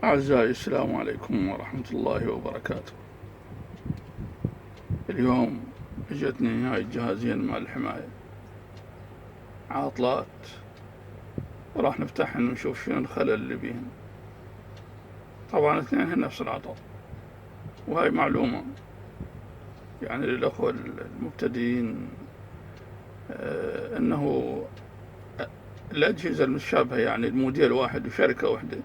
أعزائي السلام عليكم ورحمة الله وبركاته. اليوم اجتني هاي الجهازين مع الحماية عاطلات، وراح نفتحهن ونشوف شنو الخلل اللي بيهن. طبعا اثنينهن نفس العطل، وهاي معلومة يعني للأخوة المبتدئين أنه الأجهزة المتشابهة يعني الموديل واحد وشركة واحدة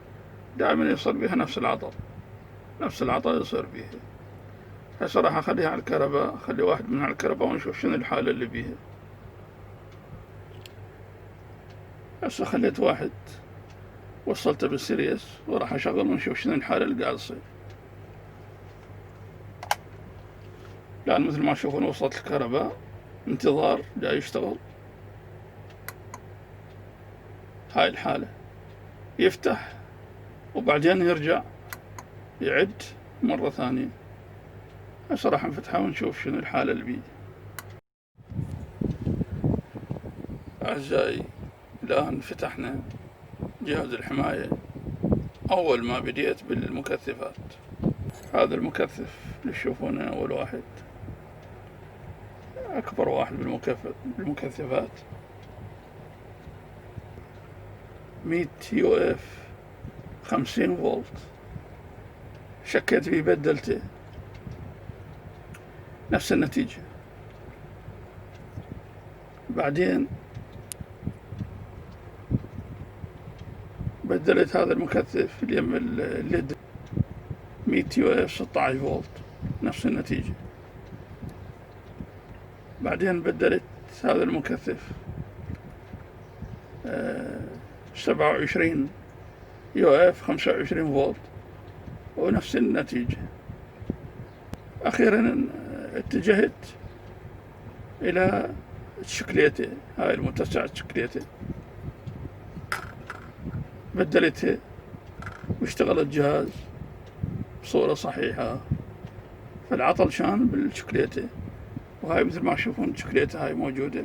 دائما يصير بها نفس العطل يصير بيها. هسه راح أخليها على الكهرباء، أخلي واحد منها على الكهرباء ونشوف شنو الحالة اللي بيها. هسه خليت واحد وصلته بالسيريس وراح أشغل ونشوف شنو الحالة اللي قاعد تصير. الآن مثل ما تشوفون وصلت الكهرباء، انتظار جاي يشتغل. هاي الحالة يفتح وبعدين يرجع يعد مرة ثانية. هسه راح نفتحها ونشوف شنو الحالة اللي بيه. أعزائي، الآن فتحنا جهاز الحماية. أول ما بديت بالمكثفات، هذا المكثف اللي تشوفونه أول واحد، أكبر واحد بالمكثفات، 100 يو اف 50 فولت. شكيت فيه بدلته، نفس النتيجة. بعدين بدلت هذا المكثف اليم الليد 100 يو اف 16 فولت، نفس النتيجة. بعدين بدلت هذا المكثف 27 يو اف 25 فولت، ونفس النتيجة. أخيرا اتجهت إلى الشكليتة، هاي المتسعة الشكليتة، بدلتها واشتغل الجهاز بصورة صحيحة. فالعطل كان بالشكليتة، وهاي مثل ما تشوفون الشكليتة هاي موجودة.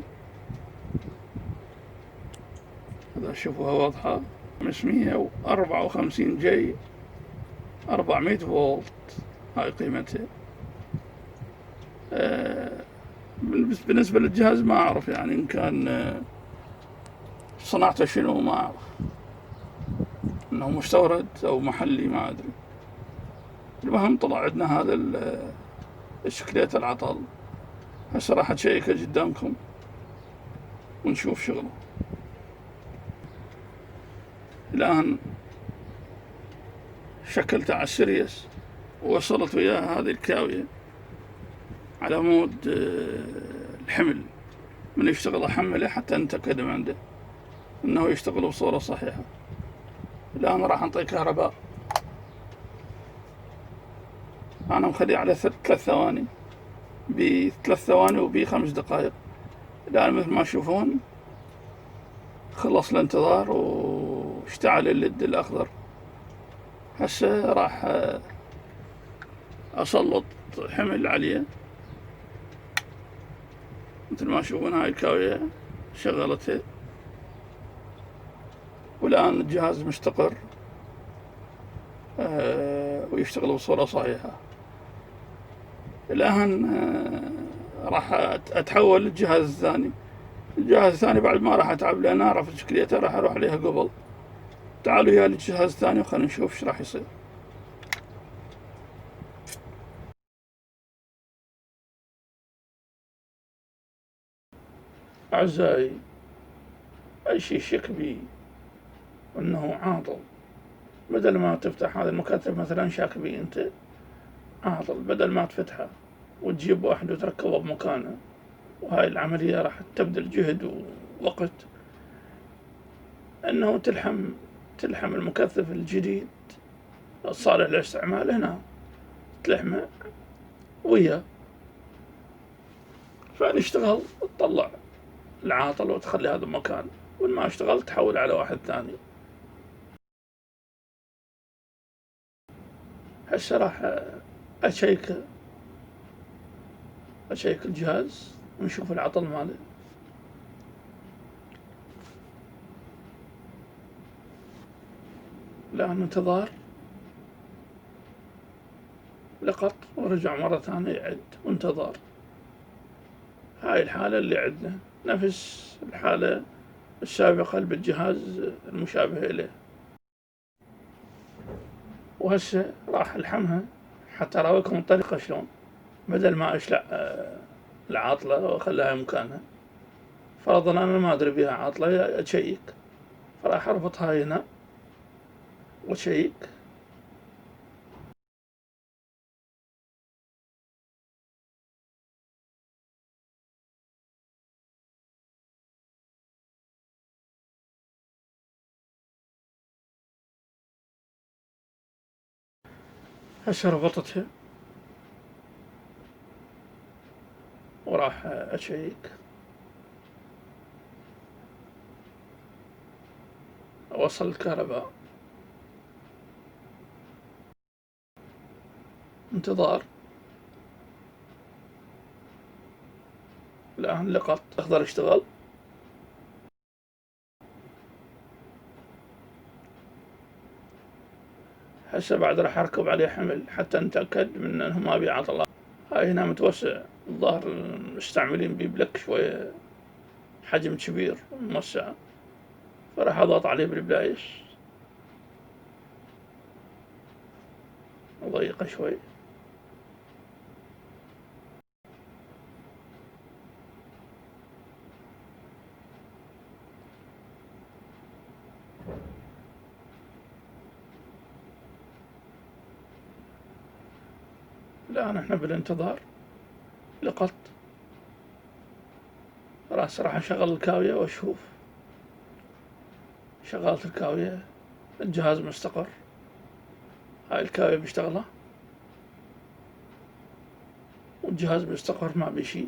هذا شوفوها واضحة، 554 جي 400 فولت، هاي قيمتها. بالنسبة للجهاز ما أعرف يعني إن كان صناعته شنو، ما أعرف إنه مستورد أو محلي، ما أدري. المهم طلع عندنا هذا الشكليت العطل. هسه راح أشيكه قدامكم ونشوف شغله. الآن شكلته على السيريس ووصلت وياه هذه الكاوية على مود الحمل. من يشتغل أحمله حتى نتأكد من عنده إنه يشتغل بصورة صحيحة. الآن راح نعطيه كهرباء. أنا مخليه على 3 ثواني، ب3 ثواني وب5 دقائق. الآن مثل ما تشوفون خلص الانتظار واشتعل الليد الأخضر. هسه راح أسلط حمل عليه. مثل ما تشوفون هاي الكاوية شغلتها، والآن الجهاز مستقر ويشتغل بصورة صحيحة. الآن راح أتحول للجهاز الثاني. الجهاز الثاني بعد ما راح أتعب لأن أعرف شكليته راح أروح عليها قبل. تعالوا يا للجهاز الثاني وخلينا نشوف ايش راح يصير. أعزائي، أي شيء شك بي أنه عاطل، بدل ما تفتح هذا المكثف مثلا شاك بي أنت عاطل، بدل ما تفتحه وتجيب واحد وتركبه بمكانه، وهاي العملية راح تبذل جهد ووقت، أنه تلحم المكثف الجديد الصالح للاستعمال هنا، تلحمه وياه، فنشتغل تطلع العاطل وتخلي هذا المكان، وما اشتغل تحول على واحد ثاني. هسه راح أشيك الجهاز ونشوف العطل ماله. الآن انتظار لقط ورجع مرة ثانية يعد وانتظر. هاي الحالة اللي عندنا نفس الحالة السابقة بالجهاز المشابه إليه. وهسه راح ألحمها حتى أراويكم الطريقة شلون. بدل ما أشلع العاطلة وأخليها مكانها، فرضا أنا ما أدري بيها عاطلة أشيك، فراح أربطها هنا وأشيك. هسه ربطتها وراح أشيك أوصل الكهرباء. انتظار. الآن لقط أخضر اشتغل. هسه بعد راح أركب عليه حمل حتى نتأكد من أنه ما بيه عطلات. هاي هنا متوسع، الظاهر مستعملين بيه بلك شوية حجم كبير موسع، فراح أضغط عليه بالبلايش وضيقه شوي. الآن احنا بالانتظار. لقط راح أشغل الكاوية وأشوف. شغلت الكاوية، الجهاز مستقر. هاي الكاوية بيشتغله والجهاز مستقر ما بشي.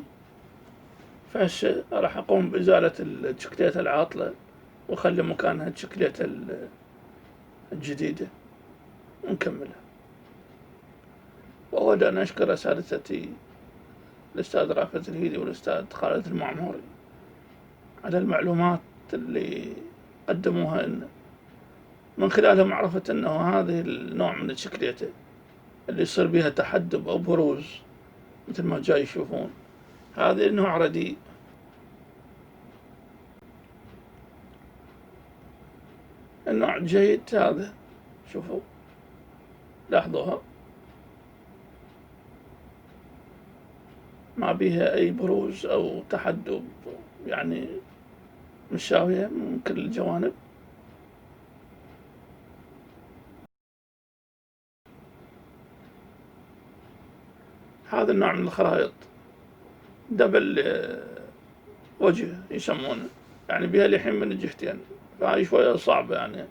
فهسه راح أقوم بإزالة الشكلية العاطلة وأخلي مكانها الشكلية الجديدة ونكملها. وأود أن أشكر أساتذتي الأستاذ رافت الهيدي والأستاذ خالد المعموري على المعلومات اللي قدموها لنا، من خلالهم عرفت أنه هذه النوع من الشكليته اللي يصير بها تحدب أو بروز مثل ما جاي يشوفون، هذه النوع رديء. النوع الجيد هذا، شوفوا لاحظوها ما بيها أي بروز أو تحدب، يعني متساوية من كل الجوانب. هذا النوع من الخرائط دبل وجه يسمونه، يعني بها لحين من الجهتين، فهاي شوية صعبة يعني.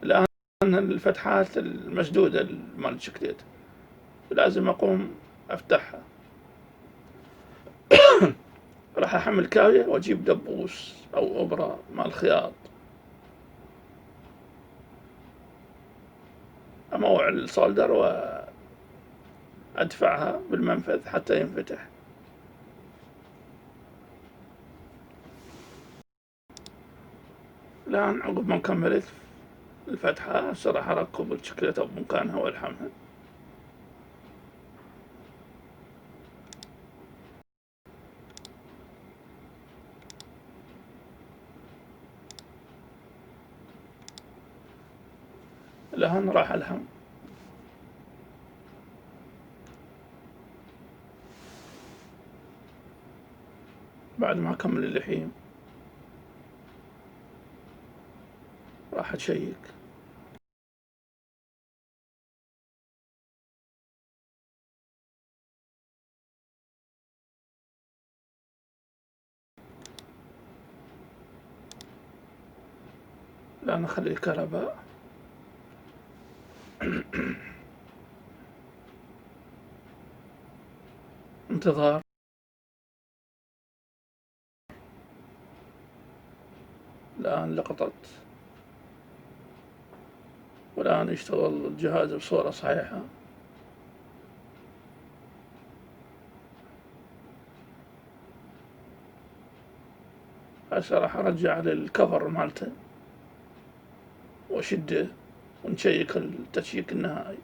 الآن الفتحات المسدودة مال الشكليت لازم أقوم أفتحها. راح أحمل كاوية وأجيب دبوس أو إبرة مال خياط، أموع الصولدر وأدفعها بالمنفذ حتى ينفتح. الآن عقب ما كملت الفتحة هسه راح أركب الشكليت بمكانها وألحمها. الآن راح ألحم. بعد ما أكمل اللحيم راح أشيك. الآن أخلي الكهرباء. انتظار. الآن لقطت، والآن يشتغل الجهاز بصورة صحيحة. هسه راح أرجع للكفر مالته وأشده ونشيك التشيك النهائي.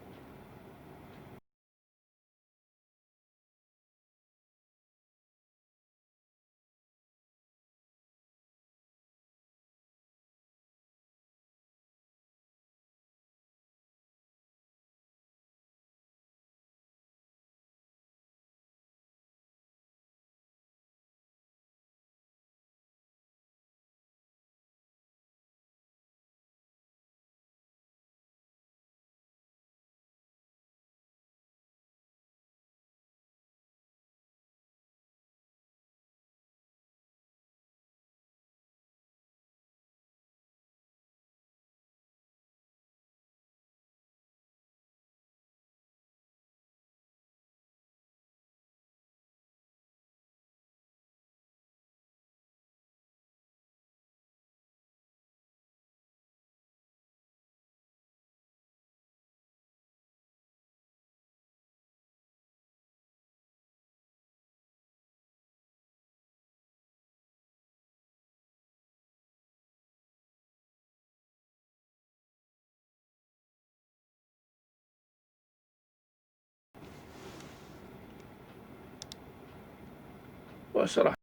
وأسرح.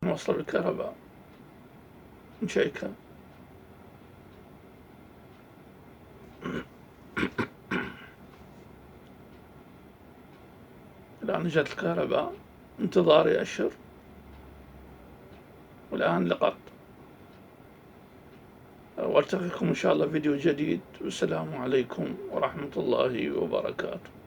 نوصل الكهرباء نشيكها. الآن جت الكهرباء، انتظاري أشهر، والآن لقط. والتقيكم إن شاء الله فيديو جديد، والسلام عليكم ورحمة الله وبركاته.